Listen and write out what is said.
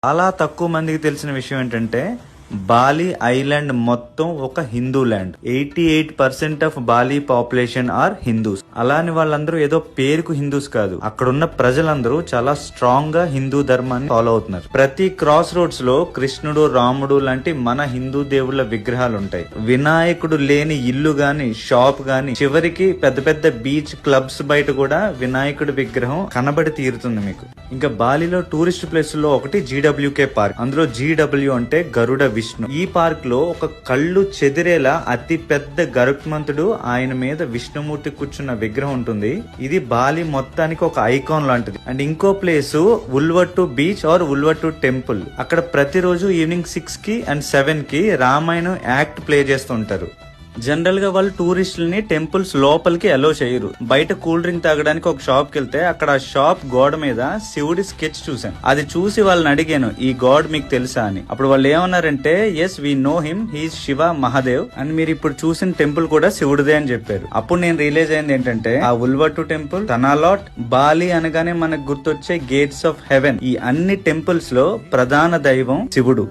చాలా తక్కువ మందికి తెలిసిన విషయం ఏంటంటే బాలి ఐలాండ్ మొత్తం ఒక Hindu land. 88% of Bali population are Hindus. అలాని వాళ్ళందరూ ఏదో పేరుకు హిందూస్ కాదు, అక్కడున్న ప్రజలందరూ చాలా స్ట్రాంగ్ గా హిందూ ధర్మాన్ని ఫాలో అవుతున్నారు. ప్రతి క్రాస్ రోడ్స్ లో కృష్ణుడు, రాముడు లాంటి మన హిందూ దేవుళ్ళ విగ్రహాలు ఉంటాయి. వినాయకుడు లేని ఇల్లు గాని, షాప్ గాని, చివరికి పెద్ద పెద్ద బీచ్ క్లబ్స్ బయట కూడా వినాయకుడి విగ్రహం కనబడి తీరుతుంది మీకు. ఇంకా బాలిలో టూరిస్ట్ ప్లేస్ లో ఒకటి జీడబ్ల్యూకే పార్క్. అందులో జీడబ్ల్యూ అంటే గరుడ విష్ణు. ఈ పార్క్ లో ఒక కళ్ళు చెదిరేలా అతి పెద్ద గరుత్మంతుడు, ఆయన మీద విష్ణుమూర్తి కూర్చున్న విగ్రహం ఉంటుంది. ఇది బాలి మొత్తానికి ఒక ఐకాన్ లాంటిది. అండ్ ఇంకో place Uluwatu beach or Uluwatu temple. అక్కడ ప్రతిరోజు ఈవినింగ్ 6 కి అండ్ 7 కి రామాయణం యాక్ట్ ప్లే చేస్తూ ఉంటారు. జనరల్ గా వాళ్ళు టూరిస్టులని టెంపుల్స్ లోపలికి అలో చేయరు. బయట కూల్ డ్రింక్ తాగడానికి ఒక షాప్ కి వెళ్తే అక్కడ ఆ షాప్ గోడ మీద శివుడి స్కెచ్ చూసాను. అది చూసి వాళ్ళని అడిగాను, ఈ గాడ్ మీకు తెలుసా అని. అప్పుడు వాళ్ళు ఏమన్నారంటే, yes we know him, he's Shiva Mahadev and మీరు ఇప్పుడు చూసిన టెంపుల్ కూడా శివుడిదే అని చెప్పారు. అప్పుడు నేను రియలైజ్ అయింది ఏంటంటే, ఆ ఉల్వట్టు టెంపుల్, తనాలాట్, బాలి అనగానే మనకు గుర్తొచ్చే గేట్స్ ఆఫ్ హెవెన్, ఈ అన్ని టెంపుల్స్ లో ప్రధాన దైవం శివుడు.